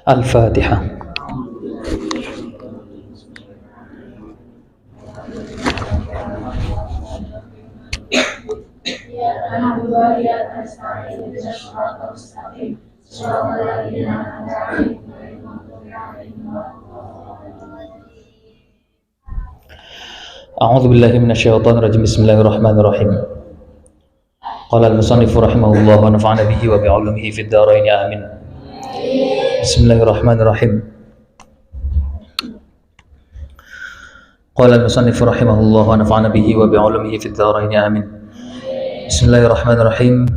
Al-Fatihah. A'udzu billahi minasyaitonir rajim. Bismillahirrahmanirrahim. Qala al-musannif rahimahullah wa nafa'ana bihi wa bi'ulumihi fid dharain amin. Bismillahirrahmanirrahim. Qala al-musannif rahimahullah wa nafa'ana bihi wa bi'ulumihi fid dharain amin. Bismillahirrahmanirrahim.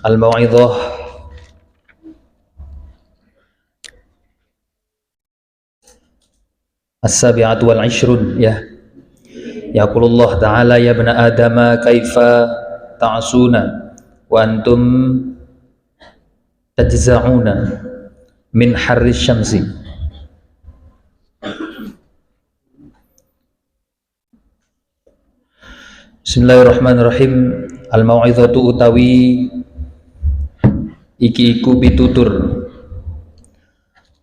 Al-mau'izah as-sabi'atu wal 'ishrun, ya. Yaqulullah ta'ala ya bani adama kaifa ta'suna wa antum tajza'una min harris syamsi. Bismillahirrahmanirrahim. Al-mau'izatu utawi iki iku pitutur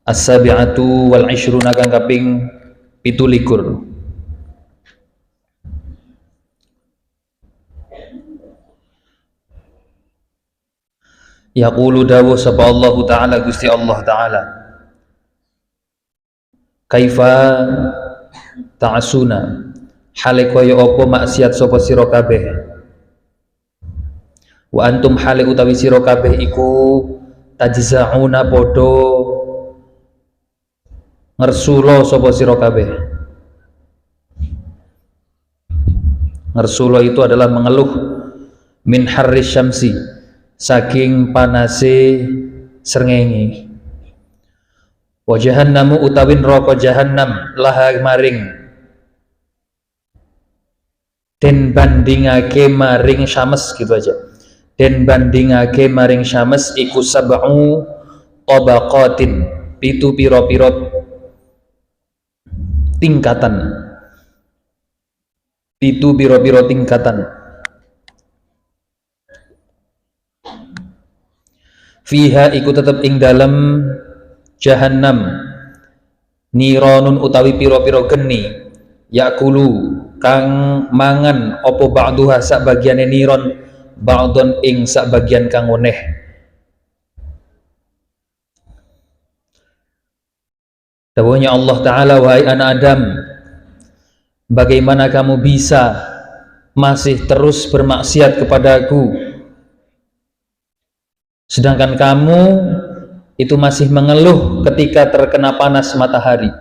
as-sabi'atu wal 'ishruna kang kaping 17. Yaqulu dawuh sapa Allah Ta'ala, Gusti Allah Ta'ala, kaifa ta'asuna, hale kaya apa maksiat sapa sira kabeh, wa antum hale utawi sira kabeh iku tajza'una padha ngersula sapa sira kabeh. Ngersula itu adalah mengeluh min harris syamsi, saking panase srengenge. Wa jahannamu utawi neraka jahannam laha maring den bandingake maring syams, gitu aja. Den bandingake maring syams iku sab'u tabaqatin, pitu pira-pira tingkatan. Pitu pira-pira tingkatan. Fiha iku tetep ing dalem jahannam nironun utawi piro-piro geni, yakulu kang mangan opo ba'duha sak bagiane niron, ba'don ing sak bagian kang weneh. Dawuhnya Allah Ta'ala, wahai anak Adam, bagaimana kamu bisa masih terus bermaksiat kepadaku sedangkan kamu itu masih mengeluh ketika terkena panas matahari.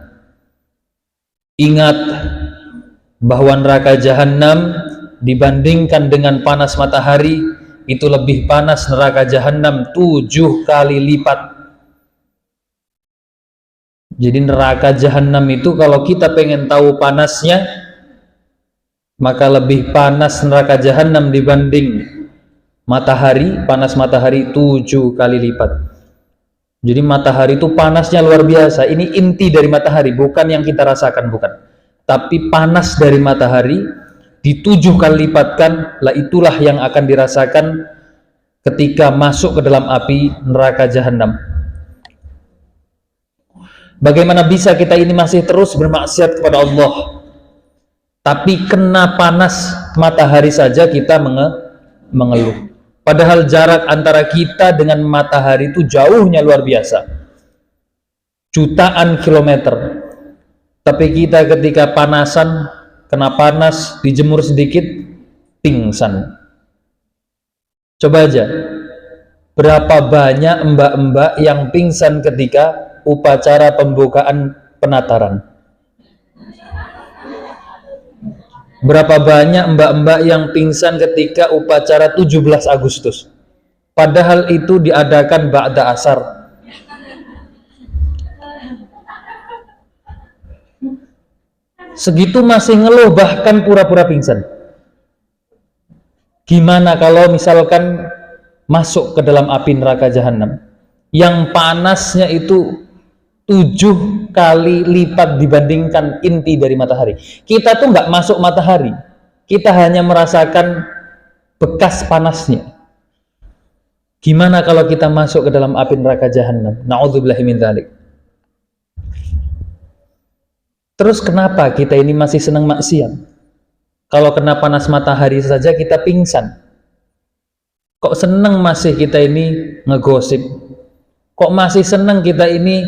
Ingat bahwa neraka jahanam dibandingkan dengan panas matahari itu lebih panas neraka jahanam 7 kali lipat. Jadi neraka jahanam itu kalau kita pengen tahu panasnya, maka lebih panas neraka jahanam dibanding matahari, panas matahari 7 kali lipat. Jadi matahari itu panasnya luar biasa. Ini inti dari matahari, bukan yang kita rasakan, bukan. Tapi panas dari matahari di 7 kali lipatkan, lah itulah yang akan dirasakan ketika masuk ke dalam api neraka jahanam. Bagaimana bisa kita ini masih terus bermaksiat kepada Allah, tapi kena panas matahari saja kita mengeluh. Padahal jarak antara kita dengan matahari itu jauhnya luar biasa, jutaan kilometer. Tapi kita ketika panasan, kena panas, dijemur sedikit, pingsan. Coba aja, berapa banyak mbak-mbak yang pingsan ketika upacara pembukaan penataran? Berapa banyak mbak-mbak yang pingsan ketika upacara 17 Agustus? Padahal itu diadakan ba'da asar. Segitu masih ngeluh, bahkan pura-pura pingsan. Gimana kalau misalkan masuk ke dalam api neraka jahanam yang panasnya itu 7 kali lipat dibandingkan inti dari matahari. Kita tuh nggak masuk matahari, kita hanya merasakan bekas panasnya. Gimana kalau kita masuk ke dalam api neraka jahanam? Na'udzubillahi min dzalik. Terus kenapa kita ini masih senang maksiat? Kalau kena panas matahari saja kita pingsan. Kok senang masih kita ini ngegosip? Kok masih senang kita ini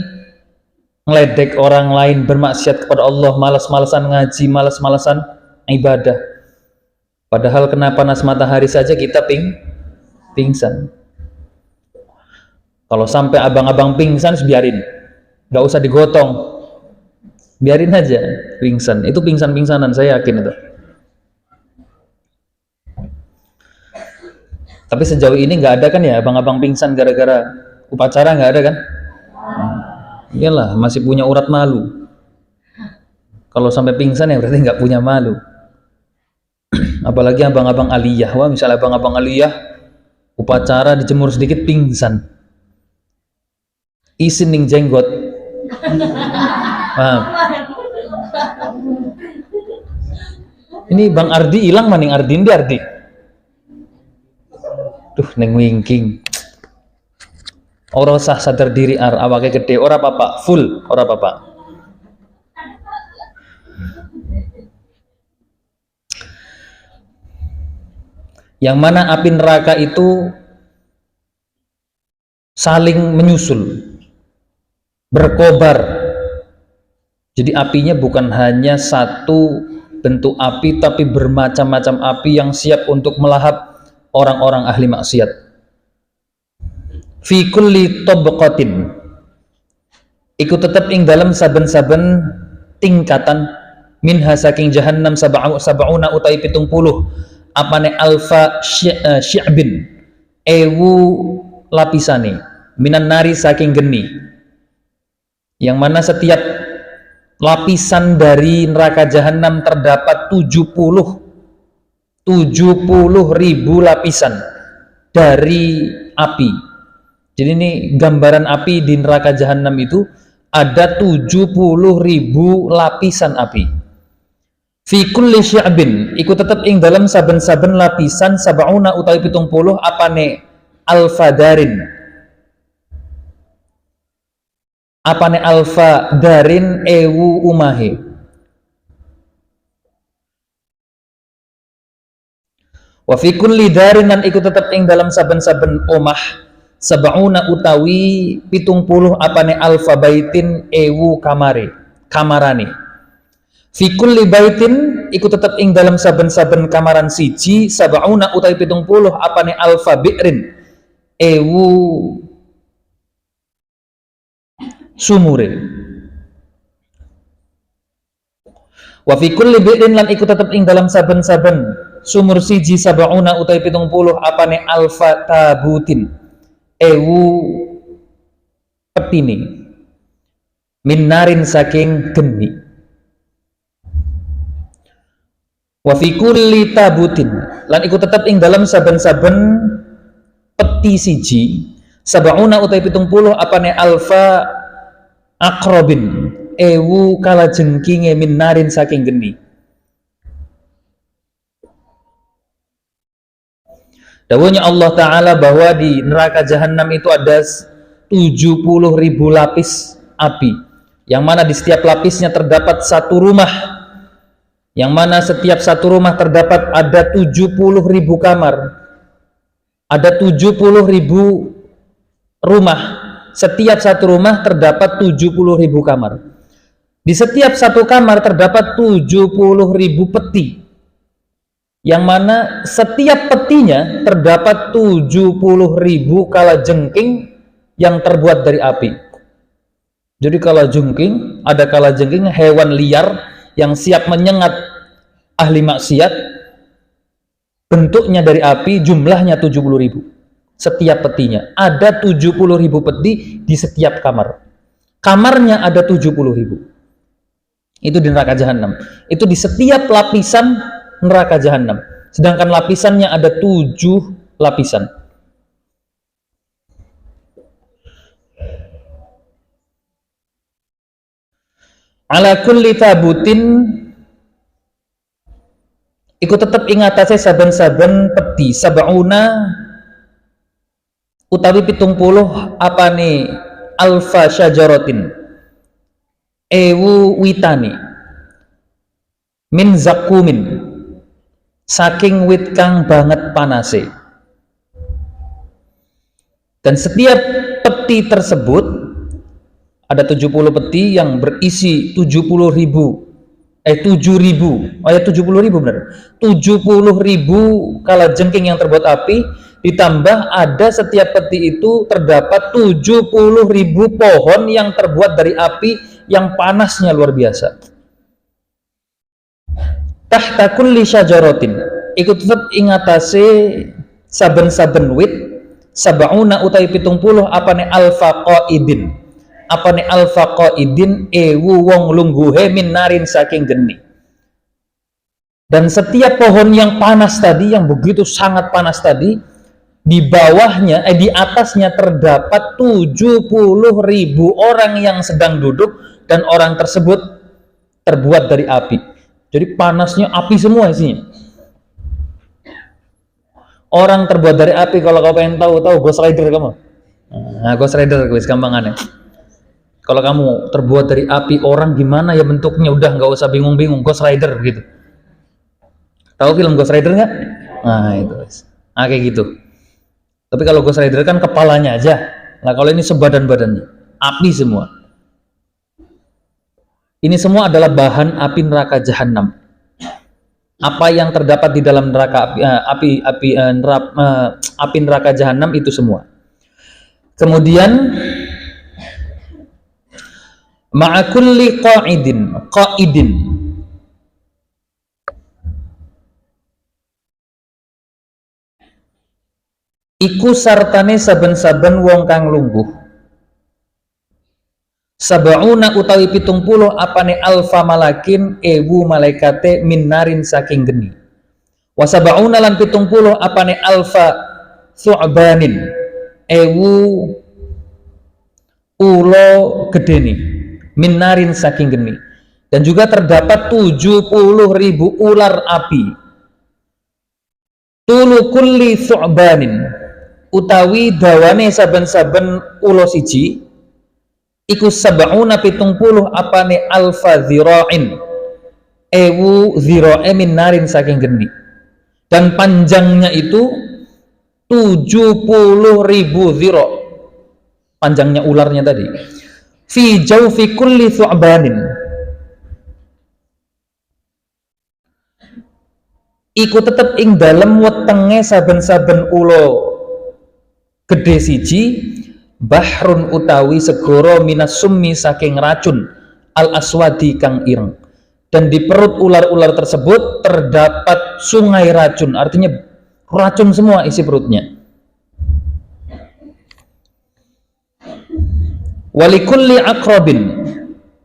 ngeledek orang lain, bermaksiat kepada Allah, malas-malasan ngaji, malas-malasan ibadah? Padahal kena panas matahari saja kita pingsan. Kalau sampai abang-abang pingsan, biarin, nggak usah digotong, biarin aja pingsan. Itu pingsan-pingsanan, saya yakin itu. Tapi sejauh ini nggak ada kan ya abang-abang pingsan gara-gara upacara, nggak ada kan? Iyalah, masih punya urat malu. Kalau sampai pingsan ya berarti nggak punya malu. Apalagi abang-abang aliyah. Wah, misalnya abang-abang aliyah upacara dijemur sedikit pingsan, isin ning jenggot. Paham? Ini Bang Ardi hilang, maning Ardin di Ardi. Duh, neng wingking. Ora sah sadar diri awake gede, ora apa-apa, full, ora apa-apa. Yang mana api neraka itu saling menyusul, berkobar. Jadi apinya bukan hanya satu bentuk api, tapi bermacam-macam api yang siap untuk melahap orang-orang ahli maksiat. Fi kulli tabqatin, iku tetep ing dalam saben-saben tingkatan, minha saking jahannam sab'una utai 70 apane alfa syi'bin, ewu lapisane, minan nari saking geni, yang mana setiap lapisan dari neraka jahanam terdapat 70.000 lapisan dari api. Jadi ini gambaran api di neraka jahanam itu ada 70.000 lapisan api. Fi kulli sya'bin, iku tetep ing dalam saben-saben lapisan sab'una utawi 70 apane alfa darin. Apane alfa darin ewu umahe. Wa fi kulli darin, lan iku tetep ing dalam saben-saben omah sab'una utawi 70 apane alfa baitin ewu kamarane. Fi kulli baitin, iku tetep ing dalam saben-saben kamaran siji sab'una utawi 70 apane alfa bi'rin ewu sumure. Wa fi kulli bi'rin, lan iku tetep ing dalam saben-saben sumur siji sab'una utawi 70 apane alfa tabutin ewu petini minarin saking geni. Wa fi kulli tabutin, lan iku tetep ing dalam saben-saben peti siji sab'una utawi 70 apane alfa akrobin ewu kalajengkinge minarin saking geni. Dawuhnya Allah Ta'ala bahwa di neraka jahanam itu ada 70.000 lapis api, yang mana di setiap lapisnya terdapat satu rumah, yang mana setiap satu rumah terdapat ada 70.000 kamar, ada 70.000 rumah, setiap satu rumah terdapat 70.000 kamar. Di setiap satu kamar terdapat 70.000 peti, yang mana setiap petinya terdapat 70.000 kalajengking yang terbuat dari api. Jadi kalajengking, ada kalajengking hewan liar yang siap menyengat ahli maksiat, bentuknya dari api, jumlahnya 70.000. Setiap petinya ada 70.000 peti di setiap kamar. Kamarnya ada 70.000. Itu di neraka jahanam. Itu di setiap lapisan neraka jahanam. Sedangkan lapisannya ada 7 lapisan. ala kulli tabutin iku tetep ing atase saben-saben peti sab'una utawi 70 apane alfa syajaratin ewu witani min zakumin saking wit kang banget panase. Dan setiap peti tersebut ada 70 peti yang berisi 70.000 7.000 oh ya 70.000 benar 70.000 kalajengking yang terbuat api, ditambah ada setiap peti itu terdapat 70.000 pohon yang terbuat dari api yang panasnya luar biasa. Tahta kulli syajaratin iku tetep ing atase saben-saben wit sab'una utawi 70 apane alfa qaidin apane alfa qaidin ewu wong lungguhe min narin saking geni. Dan setiap pohon yang panas tadi, yang begitu sangat panas tadi, di bawahnya di atasnya terdapat 70.000 orang yang sedang duduk dan orang tersebut terbuat dari api. Jadi panasnya api semua isinya. Orang terbuat dari api, kalau kau pengen tahu Ghost Rider kamu. Nah, Ghost Rider guys, gampangannya. Kalau kamu terbuat dari api, orang gimana ya bentuknya, udah nggak usah bingung-bingung, Ghost Rider gitu. Tahu film Ghost Rider nggak? Nah itu guys. Nah kayak gitu. Tapi kalau Ghost Rider kan kepalanya aja. Nah kalau ini sebadan-badannya, api semua. Ini semua adalah bahan api neraka jahanam. Apa yang terdapat di dalam neraka api neraka jahanam itu semua. Kemudian ma'akulli qaidin iku sartane saben-saben wong kang lungguh sab'una utawi 70 apane alfa malakin ewu malaikate min narin saking geni wa sab'una lan 70 apane alfa thu'banin ewu ulo gedeni min narin saking geni. Dan juga terdapat 70.000 ular api tulu kulli thu'banin utawi dawane saben-saben ulo siji iku sab'una 70 apane alfa dhira'in ewu dhira'i min narin saking geni. Dan panjangnya itu 70.000 dhira', panjangnya ularnya tadi, fi jawfi kulli thu'banin iku tetep ing dalem wetenge saben-saben ulo gede siji bahrun utawi segoro minas summi saking racun al aswadi kang ireng. Dan di perut ular-ular tersebut terdapat sungai racun, artinya racun semua isi perutnya. Walikulli akrobin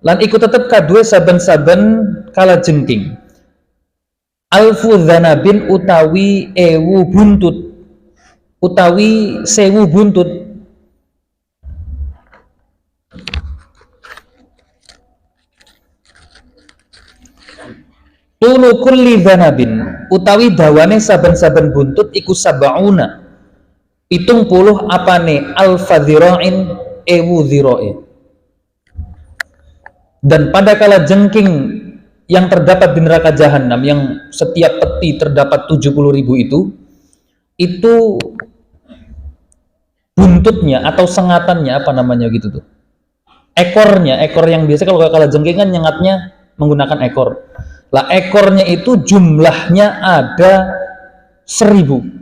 lan iku tetep kadue saben-saben kalajengking alfu dzanabin utawi ewu buntut utawi sewu buntut tulu kulli dzanabin utawi dawane saben-saben buntut iku sab'una 70 apane alfa dzira'in ewu dzira'i. Dan pada kala jengking yang terdapat di neraka jahanam, yang setiap peti terdapat 70.000 itu buntutnya atau sengatannya, apa namanya gitu tuh, ekornya, ekor yang biasa kalau kala jengking kan nyengatnya menggunakan ekor. Lah ekornya itu jumlahnya ada 1.000.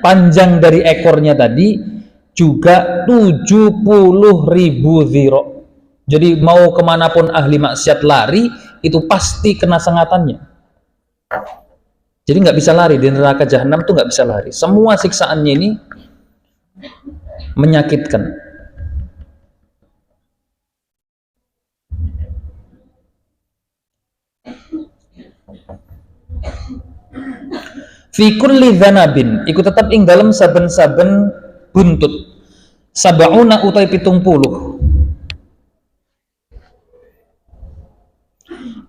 Panjang dari ekornya tadi juga 70.000 dhira'. Jadi mau kemanapun ahli maksiat lari itu pasti kena sengatannya. Jadi nggak bisa lari di neraka jahanam tuh, nggak bisa lari. Semua siksaannya ini menyakitkan. Fi kulli dzanabin iku tetap ing dalam saben-saben buntut sab'una utai 70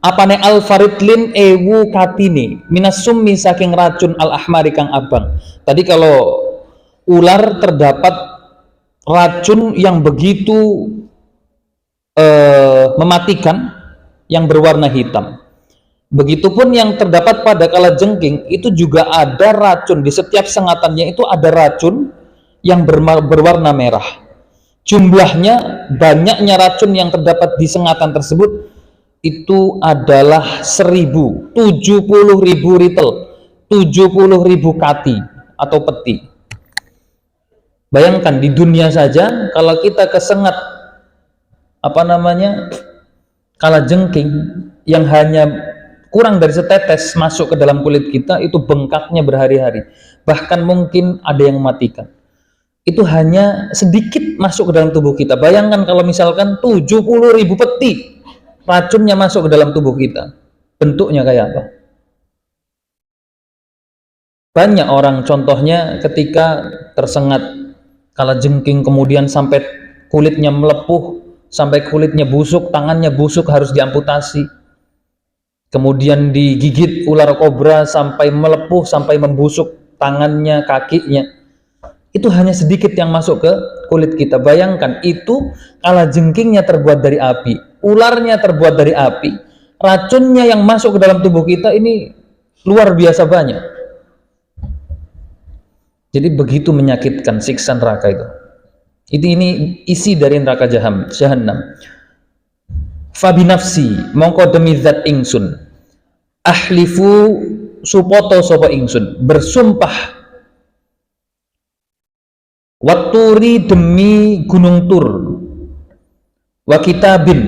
apane al-faridlin ewu katine minas summi saking racun al-ahmari kang abang. Tadi kalau ular terdapat racun yang begitu mematikan yang berwarna hitam. Begitupun yang terdapat pada kalajengking itu juga ada racun, di setiap sengatannya itu ada racun yang berwarna merah. Jumlahnya, banyaknya racun yang terdapat di sengatan tersebut itu adalah 70.000 ritel, 70.000 kati atau peti. Bayangkan di dunia saja kalau kita kesengat kalajengking yang hanya kurang dari setetes masuk ke dalam kulit kita, itu bengkaknya berhari-hari, bahkan mungkin ada yang mematikan. Itu hanya sedikit masuk ke dalam tubuh kita. Bayangkan kalau misalkan 70.000 peti racunnya masuk ke dalam tubuh kita, bentuknya kayak apa? Banyak orang contohnya ketika tersengat kalajengking kemudian sampai kulitnya melepuh, sampai kulitnya busuk, tangannya busuk, harus diamputasi. Kemudian digigit ular kobra sampai melepuh, sampai membusuk tangannya, kakinya. Itu hanya sedikit yang masuk ke kulit kita. Bayangkan, itu kalajengkingnya terbuat dari api, ularnya terbuat dari api, racunnya yang masuk ke dalam tubuh kita ini luar biasa banyak. Jadi begitu menyakitkan siksa neraka itu. Ini isi dari neraka Jahannam. Fabi nafsi mongko demi zat ingsun, ahlifu supoto sopo ingsun, bersumpah, waturi demi gunung Tur, wa kitabin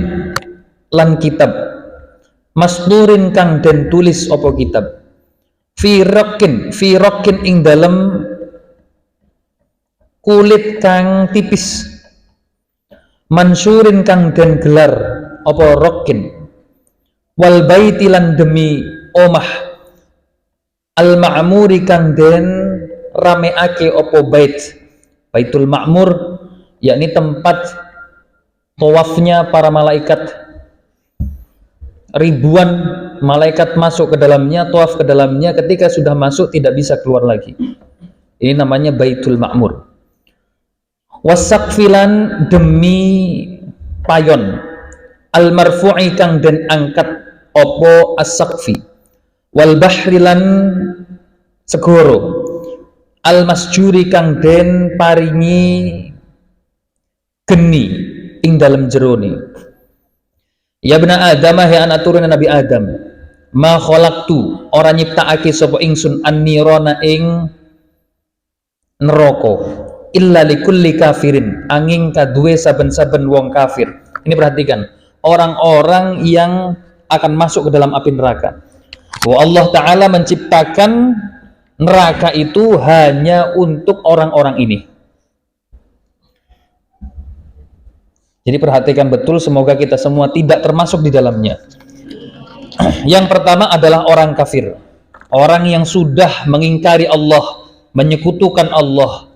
lan kitab, masnurin kang den tulis opo kitab, fi rokin ing dalem kulit kang tipis, mansurin kang den gelar opo rokin, wal baiti lan demi omah, al ma'muri kang den rameake opo baitul ma'mur, yakni tempat tawafnya para malaikat. Ribuan malaikat masuk ke dalamnya, tawaf ke dalamnya, ketika sudah masuk tidak bisa keluar lagi. Ini namanya baitul ma'mur. Wasaqfilan demi payon, al marfu'i kang den angkat opo as-saqfi, wal bahrilan segoro, al masjuri kang den paringi geni ing dalem jerone. Ya bena Adam, he anak turun Nabi Adam, ma khalaqtu ora nyiptaake sapa ingsun an-nirana ing neraka, illa likulli kafirin angin kaduwe saben-saben wong kafir. Ini perhatikan, orang-orang yang akan masuk ke dalam api neraka. Allah Ta'ala menciptakan neraka itu hanya untuk orang-orang ini. Jadi perhatikan betul, semoga kita semua tidak termasuk di dalamnya. Yang pertama adalah orang kafir, orang yang sudah mengingkari Allah, menyekutukan Allah,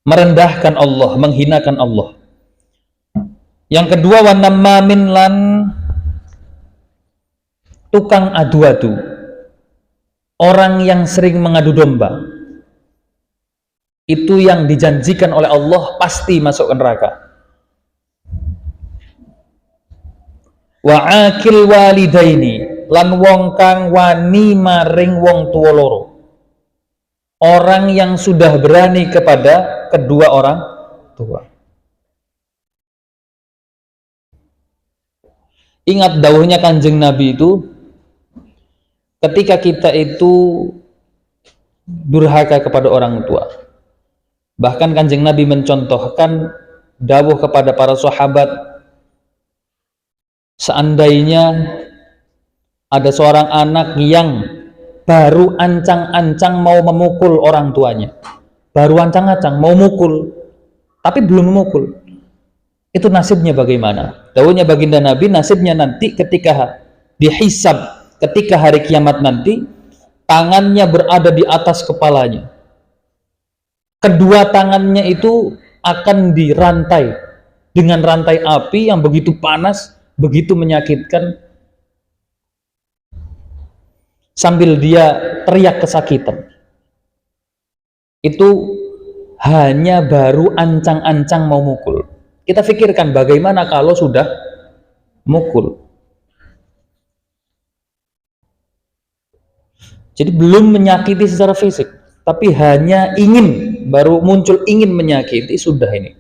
merendahkan Allah, menghinakan Allah. Yang kedua, wanammamin lan tukang adu-adu, orang yang sering mengadu domba. Itu yang dijanjikan oleh Allah pasti masuk ke neraka. Wa akil walidaini lan wong kang wani maring wong tuwa loro, orang yang sudah berani kepada kedua orang tua. Ingat dawuhnya Kanjeng Nabi itu, ketika kita itu durhaka kepada orang tua, bahkan Kanjeng Nabi mencontohkan dawuh kepada para sahabat, seandainya ada seorang anak yang baru ancang-ancang mau memukul orang tuanya, baru ancang-ancang mau mukul tapi belum memukul, itu nasibnya bagaimana? Dawuhnya baginda Nabi, nasibnya nanti ketika dihisab, ketika hari kiamat nanti, tangannya berada di atas kepalanya, kedua tangannya itu akan dirantai dengan rantai api yang begitu panas, begitu menyakitkan, sambil dia teriak kesakitan. Itu hanya baru ancang-ancang mau mukul. Kita pikirkan bagaimana kalau sudah mukul. Jadi belum menyakiti secara fisik, tapi hanya ingin, baru muncul ingin menyakiti, sudah ini.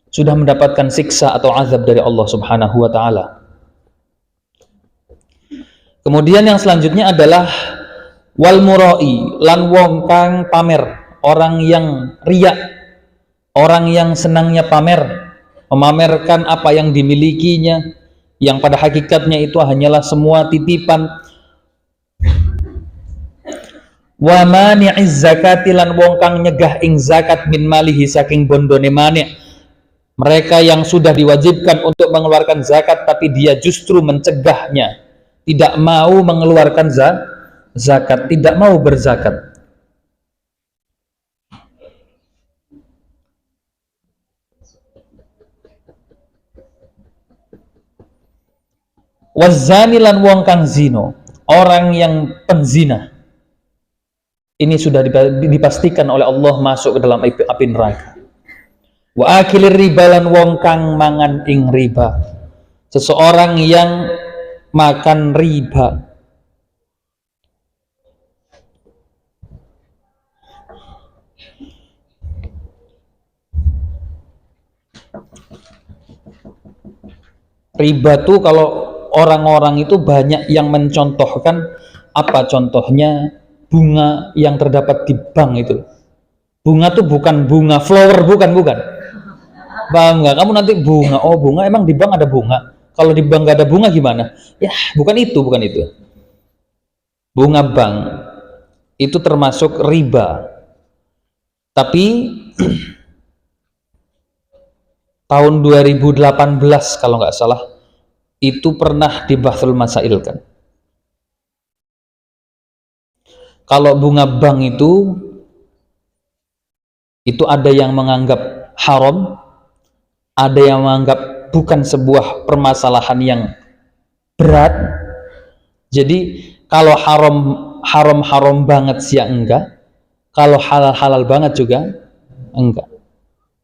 Sudah mendapatkan siksa atau azab dari Allah Subhanahu wa taala. Kemudian yang selanjutnya adalah wal murai, lan wong kang pamer, orang yang riya, orang yang senangnya pamer, memamerkan apa yang dimilikinya, yang pada hakikatnya itu hanyalah semua titipan. Wa mani'iz zakati, lan wong kang nyegah ing zakat min malihi saking bondone mani'. Mereka yang sudah diwajibkan untuk mengeluarkan zakat tapi dia justru mencegahnya, tidak mau mengeluarkan zakat, tidak mau berzakat. Wazani, lan wong kang zino, orang yang penzina. Ini sudah dipastikan oleh Allah masuk ke dalam api neraka. Wa akilir riba, lan wong kang mangan ing riba. Seseorang yang makan riba. Riba tuh kalau orang-orang itu banyak yang mencontohkan, apa contohnya? Bunga yang terdapat di bank itu. Bunga tuh bukan bunga flower, bukan. Bangga, kamu nanti bunga. Oh, bunga, emang di bank ada bunga? Kalau di bank gak ada bunga gimana? Ya, bukan itu. Bunga bank itu termasuk riba. Tapi tahun 2018 kalau nggak salah, itu pernah dibahsul masail kan. Kalau bunga bank itu ada yang menganggap haram, ada yang menganggap bukan sebuah permasalahan yang berat. Jadi kalau haram banget sih ya enggak, kalau halal banget juga enggak.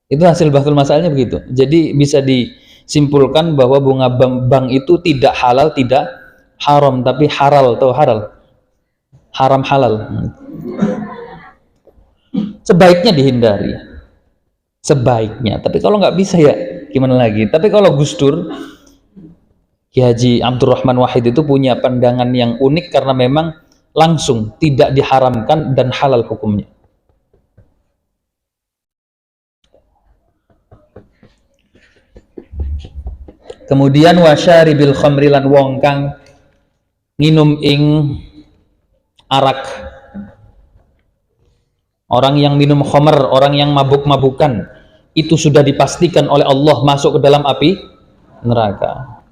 Itu hasil bahsul masalahnya begitu. Jadi bisa disimpulkan bahwa bunga bank itu tidak halal, tidak haram, tapi haram halal. Sebaiknya dihindari, sebaiknya. Tapi kalau nggak bisa ya gimana lagi. Tapi kalau Gus Dur, Ki Haji Abdurrahman Wahid itu punya pandangan yang unik karena memang langsung tidak diharamkan dan halal hukumnya. Kemudian wasyaribil khamri, lan wong kang nginum ing arak. Orang yang minum khamr, orang yang mabuk-mabukan, itu sudah dipastikan oleh Allah masuk ke dalam api neraka.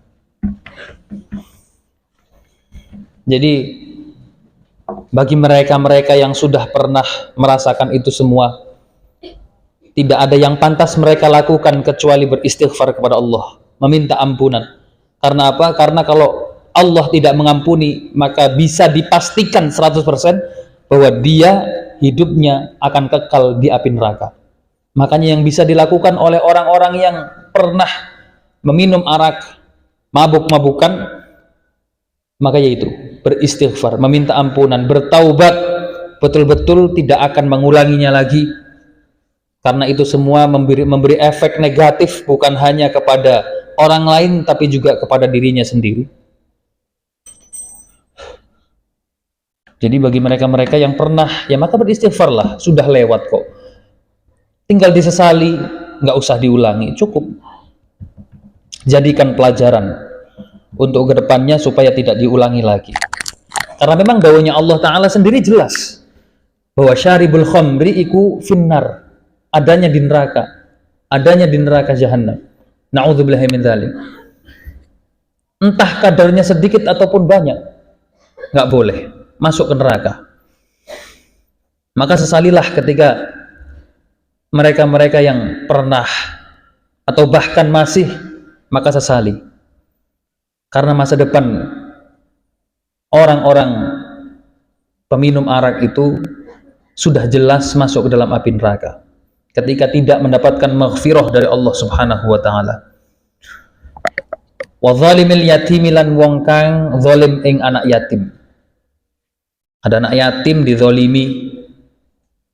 Jadi bagi mereka-mereka yang sudah pernah merasakan itu semua, tidak ada yang pantas mereka lakukan kecuali beristighfar kepada Allah, meminta ampunan. Karena apa? Karena kalau Allah tidak mengampuni, maka bisa dipastikan 100% bahwa dia hidupnya akan kekal di api neraka. Makanya yang bisa dilakukan oleh orang-orang yang pernah meminum arak, mabuk-mabukan, maka yaitu beristighfar, meminta ampunan, bertaubat, betul-betul tidak akan mengulanginya lagi. Karena itu semua memberi efek negatif bukan hanya kepada orang lain tapi juga kepada dirinya sendiri. Jadi bagi mereka-mereka yang pernah, ya maka beristighfarlah, sudah lewat kok. Tinggal disesali, nggak usah diulangi, cukup. Jadikan pelajaran untuk kedepannya supaya tidak diulangi lagi. Karena memang dawuhnya Allah Ta'ala sendiri jelas bahwa syaribul khamri iku finnar, adanya di neraka jahannam. Na'udzubillahi min dzalik. Entah kadarnya sedikit ataupun banyak, nggak boleh masuk ke neraka. Maka sesalilah ketika mereka-mereka yang pernah atau bahkan masih, maka sesali. Karena masa depan orang-orang peminum arak itu sudah jelas masuk ke dalam api neraka ketika tidak mendapatkan maghfirah dari Allah Subhanahu wa taala. Wa zalimil yatimi lan wong kang zalim ing anak yatim. Ada anak yatim dizalimi.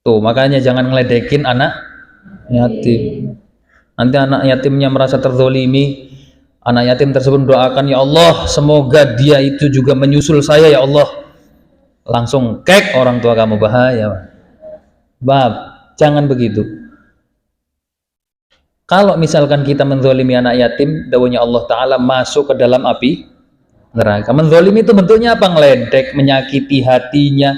Tuh, makanya jangan ngeledekin anak yatim. Nanti anak yatimnya merasa terzalimi, anak yatim tersebut doakan, ya Allah, semoga dia itu juga menyusul saya ya Allah. Langsung kek orang tua kamu, bahaya. Bab, jangan begitu. Kalau misalkan kita menzalimi anak yatim, dawuhnya Allah Ta'ala masuk ke dalam api neraka. Menzalimi itu bentuknya apa? Ngeledek, menyakiti hatinya,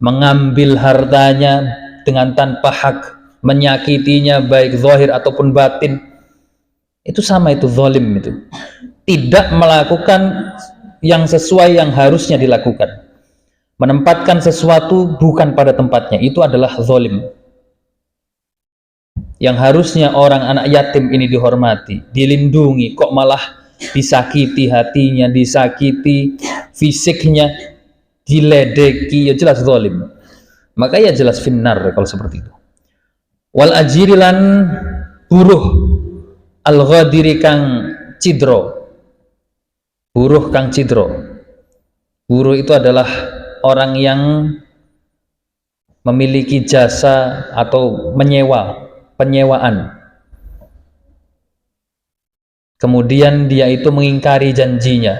mengambil hartanya dengan tanpa hak, menyakitinya baik zahir ataupun batin. Itu sama, itu zalim itu. Tidak melakukan yang sesuai yang harusnya dilakukan. Menempatkan sesuatu bukan pada tempatnya, itu adalah zalim. Yang harusnya orang anak yatim ini dihormati, dilindungi, kok malah disakiti hatinya, disakiti fisiknya, diledeki, ya jelas zalim. Maka ya jelas finnar kalau seperti itu. Wal ajirilan buruh al-ghadiri kang cidro. Buruh kang cidro. Buruh itu adalah orang yang memiliki jasa atau penyewaan. Kemudian dia itu mengingkari janjinya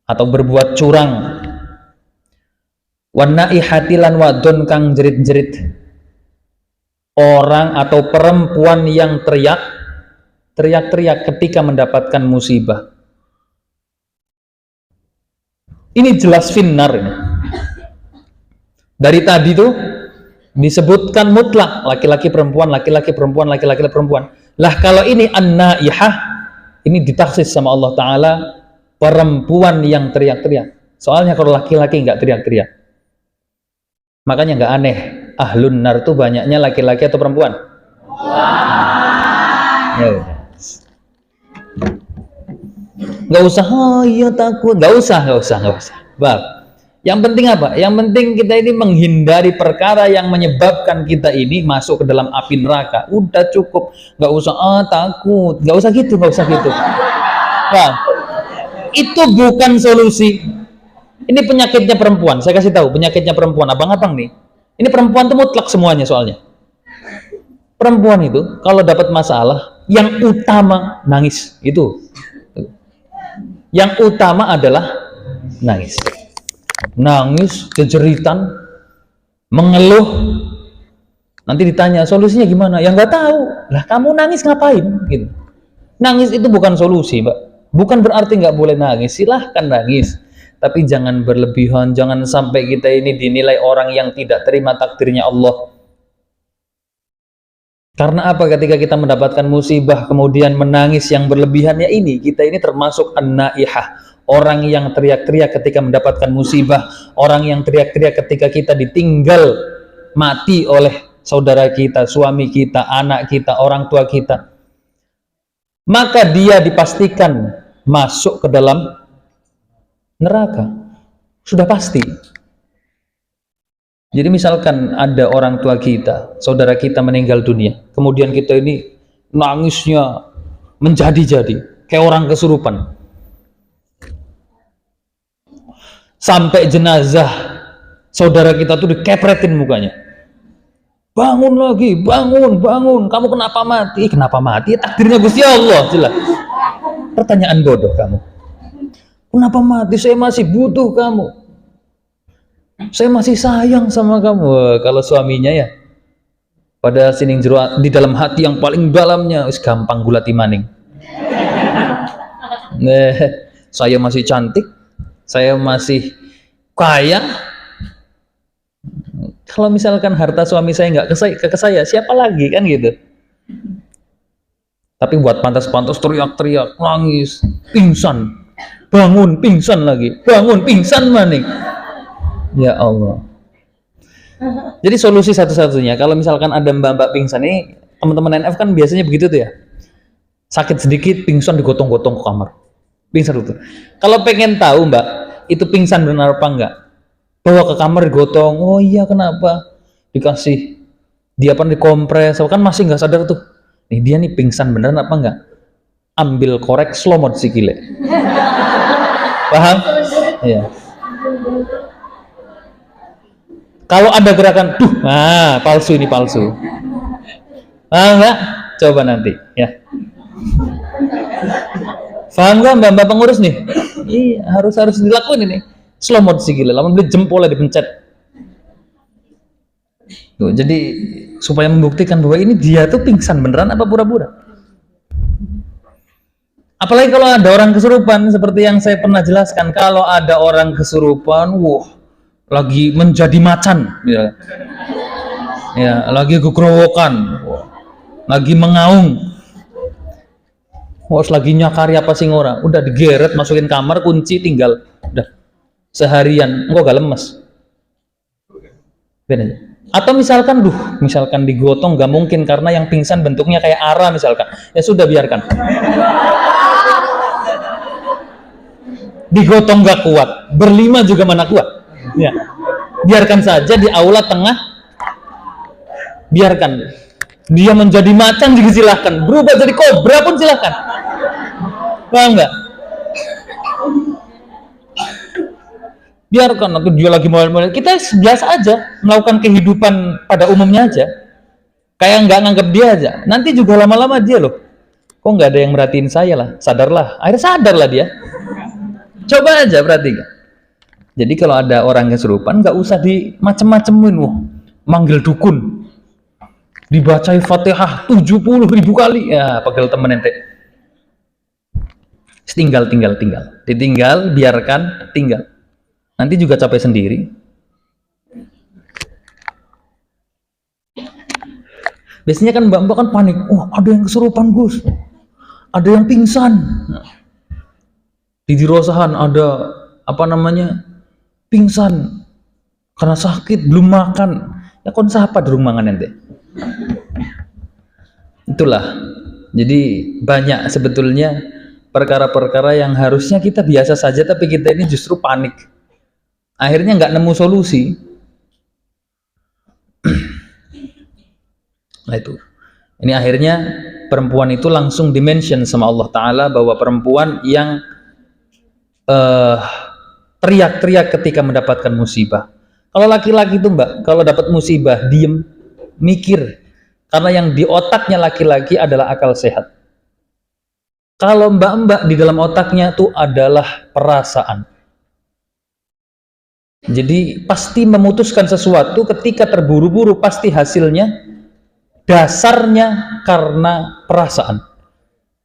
atau berbuat curang. Wanai hatilan wadon kang jerit-jerit, orang atau perempuan yang teriak-teriak ketika mendapatkan musibah. Ini jelas finnar ini. Dari tadi tuh disebutkan mutlak, laki-laki perempuan, laki-laki perempuan, laki-laki perempuan. Lah kalau ini an-naihah, ini ditaksis sama Allah Ta'ala, perempuan yang teriak-teriak. Soalnya kalau laki-laki nggak teriak-teriak, makanya nggak aneh ahlun nar tuh banyaknya laki-laki atau perempuan. Ya udah. Nggak usah, oh iya takut, nggak usah. Bab. Yang penting apa? Yang penting kita ini menghindari perkara yang menyebabkan kita ini masuk ke dalam api neraka. Udah cukup, nggak usah takut, nggak usah gitu. Nah, itu bukan solusi. Ini penyakitnya perempuan. Saya kasih tahu penyakitnya perempuan, abang-abang nih. Ini perempuan tuh mutlak semuanya soalnya. Perempuan itu kalau dapat masalah, yang utama nangis itu. Yang utama adalah nangis. Nangis, kejeritan, mengeluh. Nanti ditanya solusinya gimana? Ya nggak tahu. Lah kamu nangis ngapain? Gitu. Nangis itu bukan solusi, Mbak. Bukan berarti nggak boleh nangis. Silahkan nangis, tapi jangan berlebihan. Jangan sampai kita ini dinilai orang yang tidak terima takdirnya Allah. Karena apa? Ketika kita mendapatkan musibah kemudian menangis yang berlebihan, ya ini kita ini termasuk an-naihah. Orang yang teriak-teriak ketika mendapatkan musibah, orang yang teriak-teriak ketika kita ditinggal mati oleh saudara kita, suami kita, anak kita, orang tua kita, maka dia dipastikan masuk ke dalam neraka. Sudah pasti. Jadi misalkan ada orang tua kita, saudara kita meninggal dunia, kemudian kita ini nangisnya menjadi-jadi, kayak orang kesurupan. Sampai jenazah saudara kita tuh dikepretin mukanya. Bangun lagi, bangun, kamu kenapa mati? Kenapa mati? Takdirnya Gusti Allah, jelas. Pertanyaan bodoh kamu. Kenapa mati? Saya masih butuh kamu. Saya masih sayang sama kamu. Kalau suaminya ya, pada sining jero di dalam hati yang paling dalamnya, wis gampang gulati maning. Saya masih cantik, saya masih kaya. Kalau misalkan harta suami saya nggak ke saya, siapa lagi kan gitu. Tapi buat pantas-pantas teriak-teriak, nangis, pingsan, bangun, pingsan lagi, bangun, pingsan maning. Ya Allah. Jadi solusi satu-satunya, kalau misalkan ada mbak-mbak pingsan ini, teman-teman NF kan biasanya begitu tuh ya. Sakit sedikit, pingsan digotong-gotong ke kamar. Pingsan itu. Kalau pengen tahu Mbak, itu pingsan benar apa enggak. Bawa ke kamar digotong, oh iya kenapa, dikasih dia apa dikompres, kan masih nggak sadar tuh, nih dia nih pingsan beneran apa enggak, ambil korek slomot sikile. Paham? Iya. Kalau ada gerakan palsu ini palsu. Enggak? Coba nanti ya. Paham nggak mbak pengurus nih? Iya, harus dilakuin ini. Slomot sikile, lamun beli jempolnya dipencet. Tuh, jadi supaya membuktikan bahwa ini dia tuh pingsan beneran apa pura-pura. Apalagi kalau ada orang kesurupan, seperti yang saya pernah jelaskan, kalau ada orang kesurupan, lagi menjadi macan, ya lagi gegrowokan, lagi mengaung, lagi nyakari apa sing ora, udah digeret, masukin kamar, kunci, tinggal, udah seharian, enggak gak lemes. Bener. Atau misalkan digotong nggak mungkin karena yang pingsan bentuknya kayak ara misalkan, ya sudah biarkan. Digotong nggak kuat, berlima juga mana kuat, ya biarkan saja di aula tengah, biarkan dia menjadi macan juga silahkan, berubah jadi kobra pun silahkan, paham nggak? Biarkan, nanti dia lagi mau kita biasa aja melakukan kehidupan pada umumnya aja, kayak nggak nganggap dia aja, nanti juga lama-lama dia loh, kok nggak ada yang merhatiin saya lah, sadarlah, akhirnya sadarlah dia. Coba aja perhatikan. Jadi kalau ada orang kesurupan nggak usah dimacem-macemin, manggil dukun, dibacai Fatihah 70.000 kali, ya pegel temen ente. Tinggal, ditinggal, biarkan tinggal. Nanti juga capek sendiri. Biasanya kan mbak-mbak kan panik, ada yang kesurupan Gus, ada yang pingsan, di dirosahan ada pingsan karena sakit belum makan, ya kon siapa durung mangan ente. Itulah, jadi banyak sebetulnya perkara-perkara yang harusnya kita biasa saja, tapi kita ini justru panik, akhirnya nggak nemu solusi. Nah itu, ini akhirnya perempuan itu langsung dimention sama Allah Ta'ala bahwa perempuan yang teriak-teriak ketika mendapatkan musibah. Kalau laki-laki itu mbak, kalau dapat musibah diem, mikir, karena yang di otaknya laki-laki adalah akal sehat. Kalau mbak-mbak di dalam otaknya itu adalah perasaan. Jadi pasti memutuskan sesuatu ketika terburu-buru, pasti hasilnya dasarnya karena perasaan,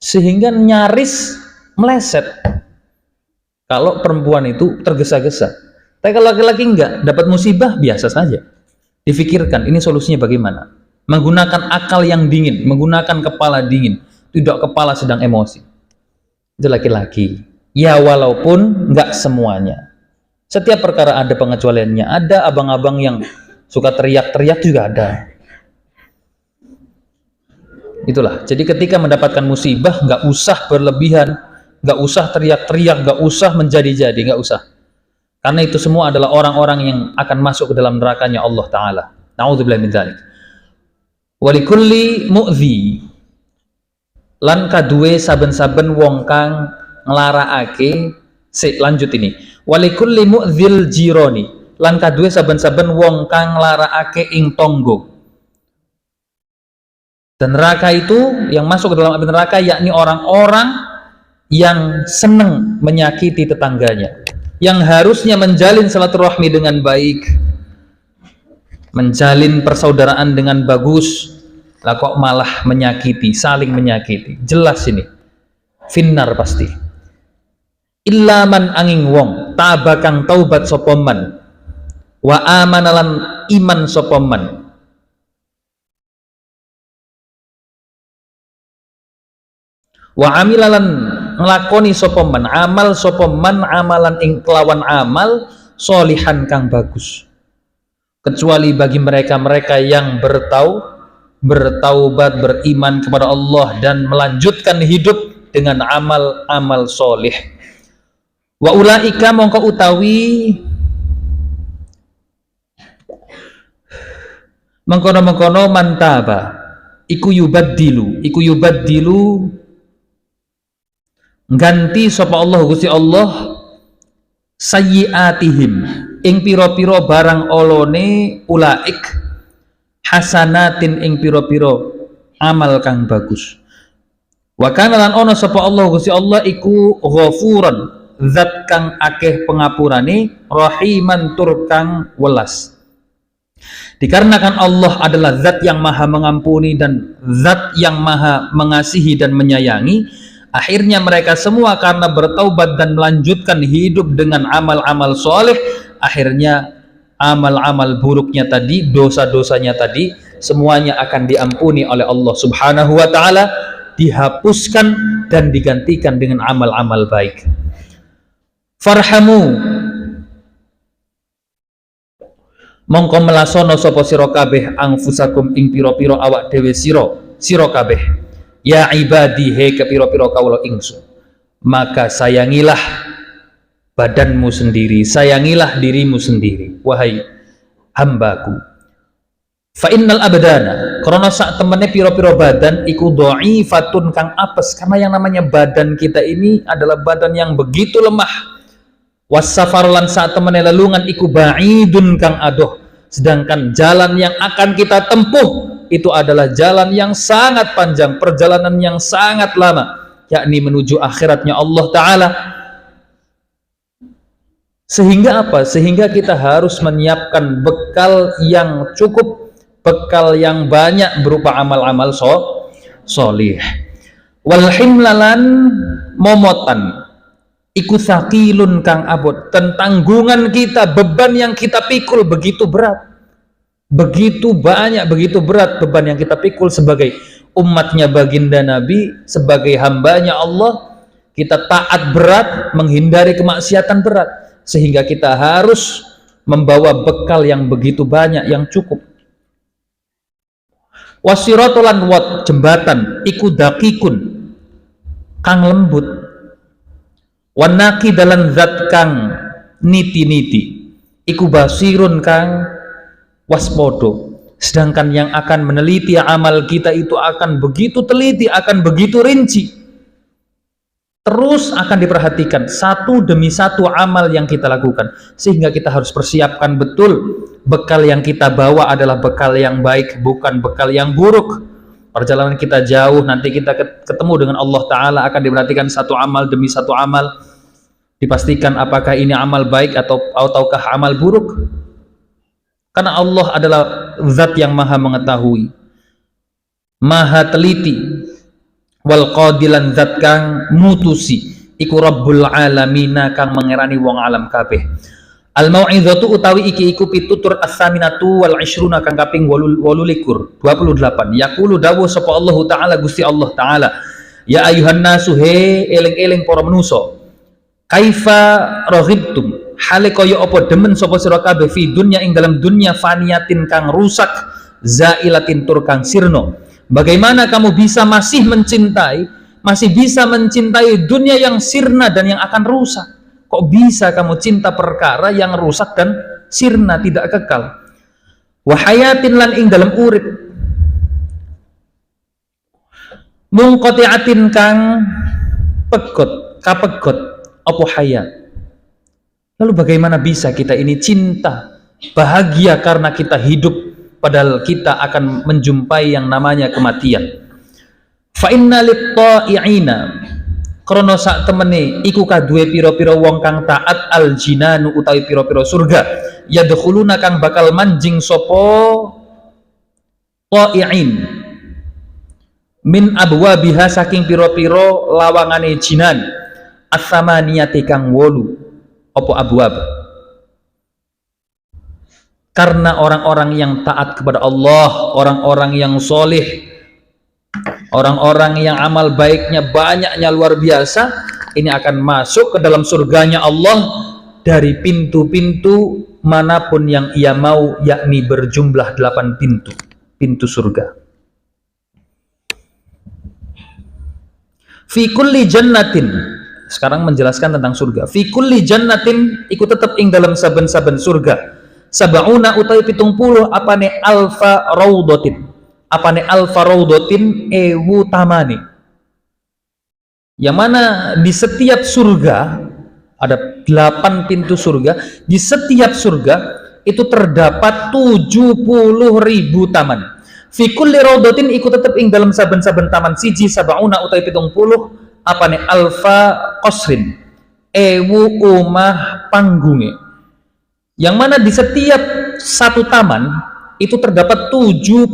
sehingga nyaris meleset kalau perempuan itu tergesa-gesa. Tapi kalau laki-laki enggak, dapat musibah biasa saja, difikirkan ini solusinya bagaimana, menggunakan akal yang dingin, menggunakan kepala dingin, tidak kepala sedang emosi. Itu laki-laki. Ya walaupun enggak semuanya, setiap perkara ada pengecualiannya. Ada abang-abang yang suka teriak-teriak juga ada. Itulah, jadi ketika mendapatkan musibah nggak usah berlebihan, nggak usah teriak-teriak, nggak usah menjadi-jadi, nggak usah, karena itu semua adalah orang-orang yang akan masuk ke dalam nerakanya Allah Ta'ala. Na'udzubillahi min dzalik. Walikulli mu'dhi, lan kaduwe saben-saben wong kang nglarakake. Lanjut ini, walikulli mu'dhil jironi, lan kaduwe saben-saben wong kang nglarakake ing tonggo. Dan neraka itu, yang masuk ke dalam api neraka, yakni orang-orang yang senang menyakiti tetangganya, yang harusnya menjalin silaturahmi dengan baik, menjalin persaudaraan dengan bagus, lah kok malah menyakiti, saling menyakiti. Jelas ini finnar pasti. Illa man angin wong tabakang taubat sopoman wa amanalan iman sopoman, wa amilalan ngelakoni sopoman amal sopoman amalan ing kelawan amal solihan kang bagus, kecuali bagi mereka-mereka yang bertaubat, beriman kepada Allah dan melanjutkan hidup dengan amal-amal solih. Wa ulaika mongko utawi mengkono-mengkono mantaba iku yubaddilu ganti sapa Allah Gusti Allah sayyiatihim ing pira-pira barang olone ulaik hasanatin ing pira-pira amal kang bagus. Wa kana lan ono sapa Allah Gusti Allah iku ghafuran zat kang akeh pengapurane rahiman tur kang welas. Dikarenakan Allah adalah zat yang maha mengampuni dan zat yang maha mengasihi dan menyayangi, akhirnya mereka semua karena bertaubat dan melanjutkan hidup dengan amal-amal soleh, akhirnya amal-amal buruknya tadi, dosa-dosanya tadi, semuanya akan diampuni oleh Allah Subhanahu wa ta'ala, dihapuskan dan digantikan dengan amal-amal baik. Farhamu mongko melasono sapa sira kabeh angfusakum ing pira-pira awak dhewe sira kabeh ya ibadi he ke pira-pira kawula ingsun, maka sayangilah badanmu sendiri, sayangilah dirimu sendiri wahai hambaku. Fa innal abdana karena sak temene pira-pira badan iku dhaifatun kang apes, karena yang namanya badan kita ini adalah badan yang begitu lemah. Wasafar lan saat temene lelungan iku ba'idun kang adoh, sedangkan jalan yang akan kita tempuh itu adalah jalan yang sangat panjang, perjalanan yang sangat lama, yakni menuju akhiratnya Allah Ta'ala. Sehingga apa? Sehingga kita harus menyiapkan bekal yang cukup, bekal yang banyak berupa amal-amal solih. Wal himlalan momotan iku sakilun kang abot, tanggungan kita, beban yang kita pikul begitu berat, begitu banyak, begitu berat beban yang kita pikul sebagai umatnya baginda Nabi, sebagai hambanya Allah. Kita taat berat, menghindari kemaksiatan berat, sehingga kita harus membawa bekal yang begitu banyak, yang cukup. Wasiratulan wat jembatan iku dakikun kang lembut, wanaki dalam zat kang niti-niti iku basirun kang waspodo, sedangkan yang akan meneliti amal kita itu akan begitu teliti, akan begitu rinci, terus akan diperhatikan satu demi satu amal yang kita lakukan, sehingga kita harus persiapkan betul bekal yang kita bawa adalah bekal yang baik, bukan bekal yang buruk. Perjalanan kita jauh, nanti kita ketemu dengan Allah Ta'ala, akan diperhatikan satu amal demi satu amal, dipastikan apakah ini amal baik ataukah amal buruk, karena Allah adalah zat yang maha mengetahui, maha teliti. Wal qadilan zat kang mutusi iku rabbul alamina kang mengerani wong alam kabeh. Al mau'izatu utawi iki iku pitutur as-saminatu wal 20 kang kaping 28 yaqulu dawuh sapa Allah Ta'ala Gusti Allah Ta'ala, ya ayuhan nasu he eling-eling para manusa, kaifa raghibtum hale kaya apa demen sapa sira kabeh fi dunya ing dalam dunya faniyatin kang rusak, zailatin tur kang sirna. Bagaimana kamu bisa masih bisa mencintai dunia yang sirna dan yang akan rusak? Kok bisa kamu cinta perkara yang rusak dan sirna, tidak kekal? Wahayatin lan ing dalam urip mungqati'atin kang kapegot apa hayat. Lalu bagaimana bisa kita ini cinta, bahagia karena kita hidup, padahal kita akan menjumpai yang namanya kematian. Fa inna lit-ta'i'ina krana sak temene iku kaduwe pira-pira wong kang taat al jinanu utawi pira-pira surga, yadkhuluna kang bakal manjing sapa ta'i'in min abwabiha saking pira-pira lawangane jinan, as-samaniyati kang 8 apa abwab. Karena orang-orang yang taat kepada Allah, orang-orang yang soleh, orang-orang yang amal baiknya banyaknya luar biasa, ini akan masuk ke dalam surganya Allah dari pintu-pintu manapun yang ia mau, yakni berjumlah 8 pintu surga. Fi kulli jannatin Sekarang menjelaskan tentang surga. Fi kulli jannatin iku tetep ing dalam saben-saben surga. Sab'una utawi 70 apane alfa raudatin. Apane alfa raudatin ewu tamani. Yang mana di setiap surga ada 8 pintu surga. Di setiap surga itu terdapat 70.000 taman. Fi kulli raudatin iku tetep ing dalam saben-saben taman siji sab'una utawi 70 apane alfa qasrin ewu omah panggunge, yang mana di setiap satu taman itu terdapat 70.000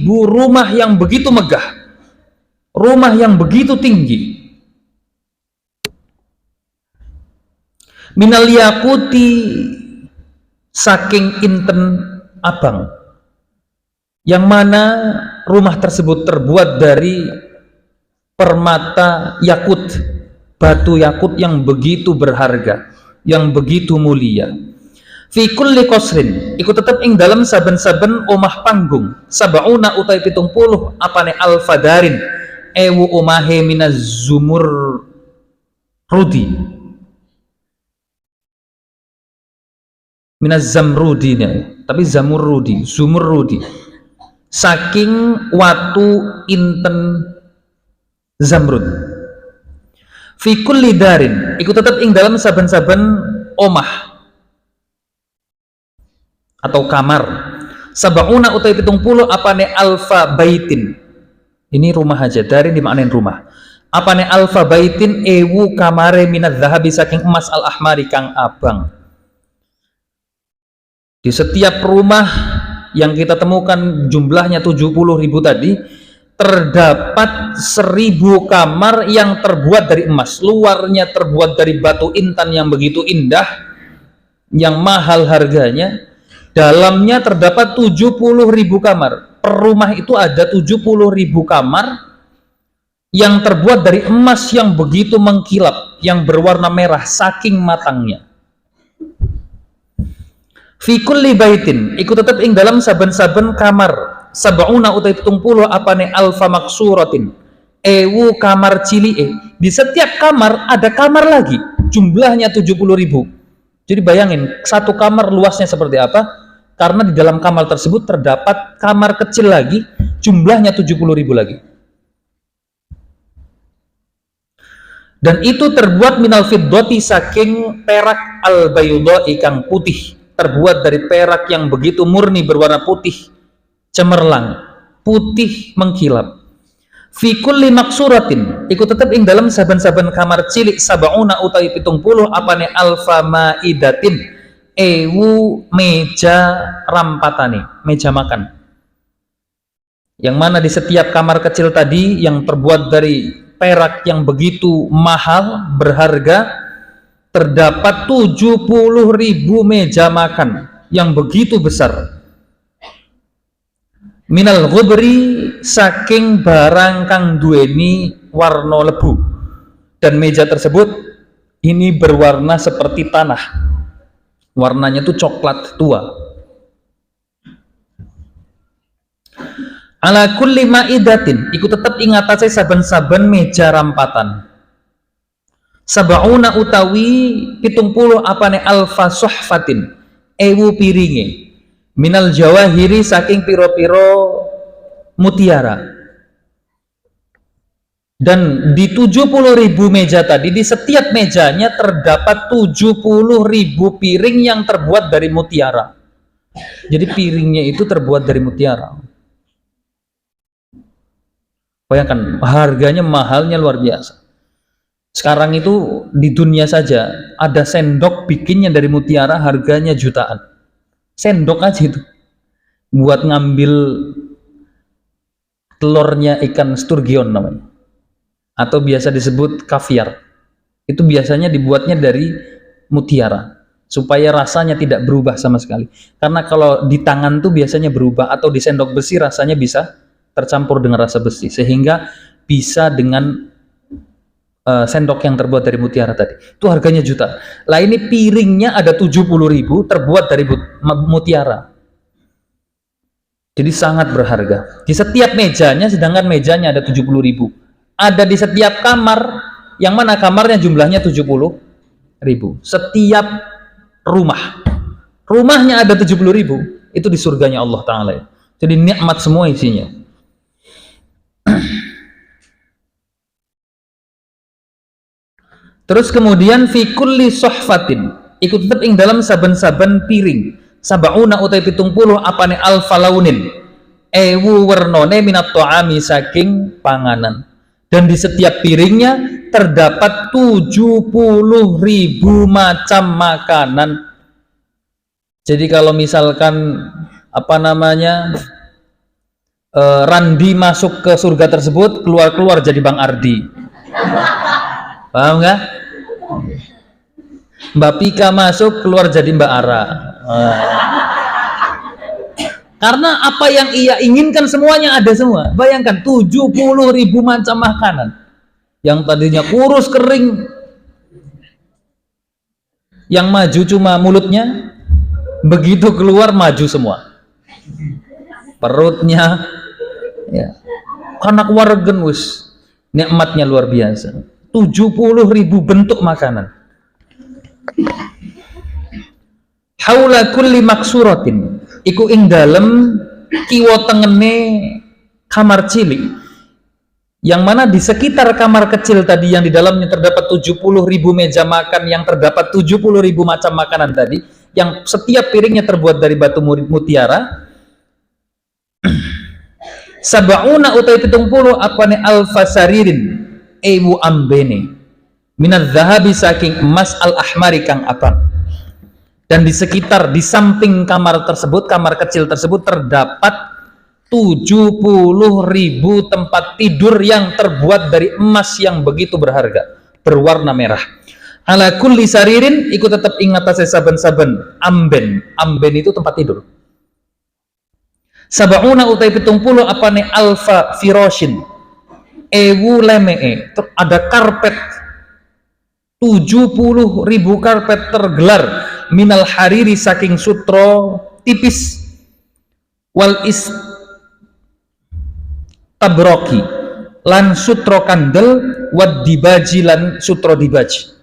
rumah yang begitu megah, rumah yang begitu tinggi. Minal yakuti saking inten abang, yang mana rumah tersebut terbuat dari permata yakut, batu yakut yang begitu berharga, yang begitu mulia. Fi kulli qasrin iku tetep ing dalam saben-saben omah panggung sab'una utai 70 apane alfadarin ewu omahe minaz zumur rudi, minaz zamrudi tapi zamurrudi, zumurrudi, saking watu inten zamrud. Fi kulli darin iku tetep ing dalam saben-saben omah atau kamar sab'una utai 70 apane alfa baitin. Ini rumah aja, darin dimaknain rumah. Apane alfa baitin ewu kamare minadz zahabi saking emas al ahmari kang abang. Di setiap rumah yang kita temukan jumlahnya 70.000 tadi terdapat 1.000 kamar yang terbuat dari emas, luarnya terbuat dari batu intan yang begitu indah, yang mahal harganya. Dalamnya terdapat 70.000 kamar. Per rumah itu ada 70.000 kamar yang terbuat dari emas yang begitu mengkilap, yang berwarna merah saking matangnya. Fi kulli baitin iku tetep ing dalam saben-saben kamar sab'una utai 70 apane alfa maksuratin ewu kamar cilie. Di setiap kamar ada kamar lagi, jumlahnya 70.000. Jadi bayangin satu kamar luasnya seperti apa, karena di dalam kamar tersebut terdapat kamar kecil lagi, jumlahnya 70.000 lagi. Dan itu terbuat minal fiddati saking perak al bayudai kang putih, terbuat dari perak yang begitu murni berwarna putih cemerlang, putih mengkilap. Fi kulli maksuratin iku tetep ing dalam saben-saben kamar cilik sab'una utawi 70 apane alfa maidatin ewu meja rampatane, meja makan. Yang mana di setiap kamar kecil tadi yang terbuat dari perak yang begitu mahal, berharga, terdapat 70.000 meja makan yang begitu besar. Minal ghubri saking barang kang duweni warna lebu, dan meja tersebut ini berwarna seperti tanah, warnanya tuh coklat tua. Ala kulli ma'idatin iku tetep ing atase saben-saben meja rampatan sab'una utawi 70 apane alfa suhfatin ewu piringe minal jawahiri saking piro-piro mutiara. Dan di 70.000 meja tadi, di setiap mejanya terdapat 70.000 piring yang terbuat dari mutiara. Jadi piringnya itu terbuat dari mutiara. Bayangkan harganya, mahalnya luar biasa. Sekarang itu di dunia saja ada sendok bikinnya dari mutiara, harganya jutaan. Sendok aja itu buat ngambil telurnya ikan sturgeon namanya, atau biasa disebut kaviar. Itu biasanya dibuatnya dari mutiara supaya rasanya tidak berubah sama sekali. Karena kalau di tangan tuh biasanya berubah, atau di sendok besi rasanya bisa tercampur dengan rasa besi, sehingga bisa dengan sendok yang terbuat dari mutiara tadi. Itu harganya juta. Lah ini piringnya ada 70.000 terbuat dari mutiara. Jadi sangat berharga. Di setiap mejanya, sedangkan mejanya ada 70.000. Ada di setiap kamar yang mana kamarnya jumlahnya 70.000. Setiap rumahnya ada 70.000, itu di surganya Allah Ta'ala. Jadi nikmat semua isinya. Terus kemudian fi kulli sohfatin, ikut tetap ing dalam saben-saben piring, sabauna utai 70 apane alfa launin, ewu wernone minat to'ami saking panganan. Dan di setiap piringnya terdapat 70.000 macam makanan. Jadi kalau misalkan Randi masuk ke surga tersebut, keluar jadi Bang Ardi. Paham nggak? Mbak Pika masuk, keluar jadi Mbak Ara. Karena apa yang ia inginkan semuanya ada semua. Bayangkan 70.000 macam makanan. Yang tadinya kurus kering, yang maju cuma mulutnya, begitu keluar maju semua. Perutnya, ya. Karena wargen wis, nikmatnya luar biasa. 70.000 bentuk makanan. Haula kulli maksuratin, iku ing dalem kiwa tengene kamar cilik, yang mana di sekitar kamar kecil tadi yang di dalamnya terdapat 70.000 meja makan, yang terdapat 70.000 macam makanan tadi, yang setiap piringnya terbuat dari batu mutiara. Sabauna utai 70 apane alfa saririn, ewu ambene minadz zahabi saking emas al ahmari kang abang. Dan di sekitar, di samping kamar tersebut, kamar kecil tersebut terdapat 70.000 tempat tidur yang terbuat dari emas yang begitu berharga, berwarna merah. Ala kulli saririn, ikut tetap ingat saben-saben amben. Amben itu tempat tidur. Sabauna utai 70 apane alfa firoshin, ewu lemee, ada karpet 70.000 karpet tergelar minal hariri saking sutro tipis, wal istabroki lan sutro kandel, wad dibaji lan sutro dibaji.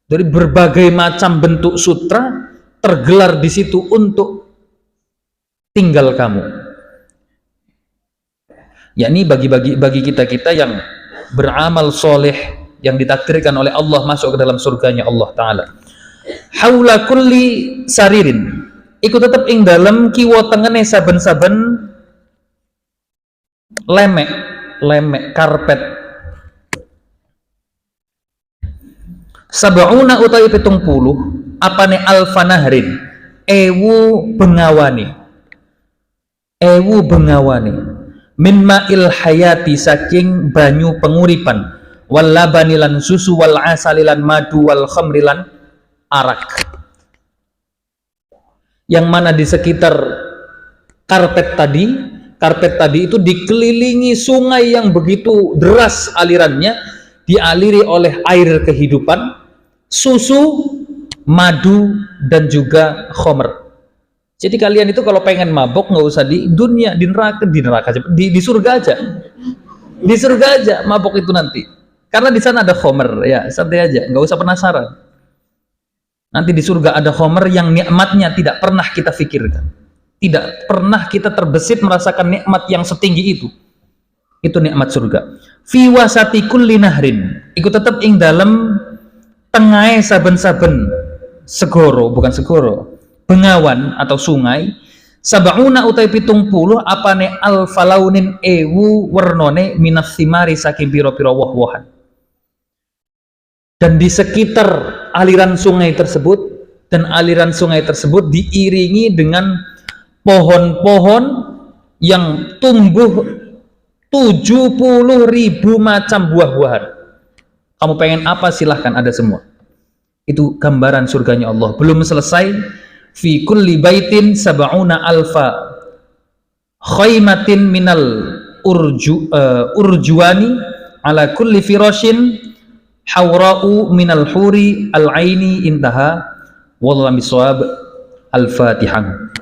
Dari berbagai macam bentuk sutra tergelar di situ untuk tinggal kamu. Yakni bagi kita yang beramal soleh, yang ditakdirkan oleh Allah masuk ke dalam surganya Allah Ta'ala. Haula kulli saririn, ikut tetap ing dalam kiwa tengene saben-saben lemek karpet. Sabauna utawi 70 apane alfa nahrin, ewu bengawani min ma'il hayati saking banyu penguripan, wal labani lan susu, wal asali lan madu, wal khamri lan arak. Yang mana di sekitar karpet tadi itu dikelilingi sungai yang begitu deras alirannya, dialiri oleh air kehidupan, susu, madu, dan juga khamr. Jadi kalian itu kalau pengen mabok nggak usah di dunia, di neraka aja, di surga aja. Di surga aja mabok itu nanti. Karena di sana ada khamr, ya, santai aja, nggak usah penasaran. Nanti di surga ada khamr yang nikmatnya tidak pernah kita pikirkan. Tidak pernah kita terbesit merasakan nikmat yang setinggi itu. Itu nikmat surga. Fi wasati kulli nahrin, ikut tetap ing dalam tengah saben-saben bengawan atau sungai. Sabauna utai 70 apane alfalaunin ewu wernone minas thimari saking piro-piro woh-wohan. Dan di sekitar aliran sungai tersebut diiringi dengan pohon-pohon yang tumbuh 70.000 macam buah-buahan. Kamu pengen apa silahkan, ada semua. Itu gambaran surganya Allah. Belum selesai, fi kulli baitin sab'una alfa khaymatin minal urjuani ala kulli firashin hawra'u minal huri al-aini, intaha. Wallahu bisawab. Al-Fatihah.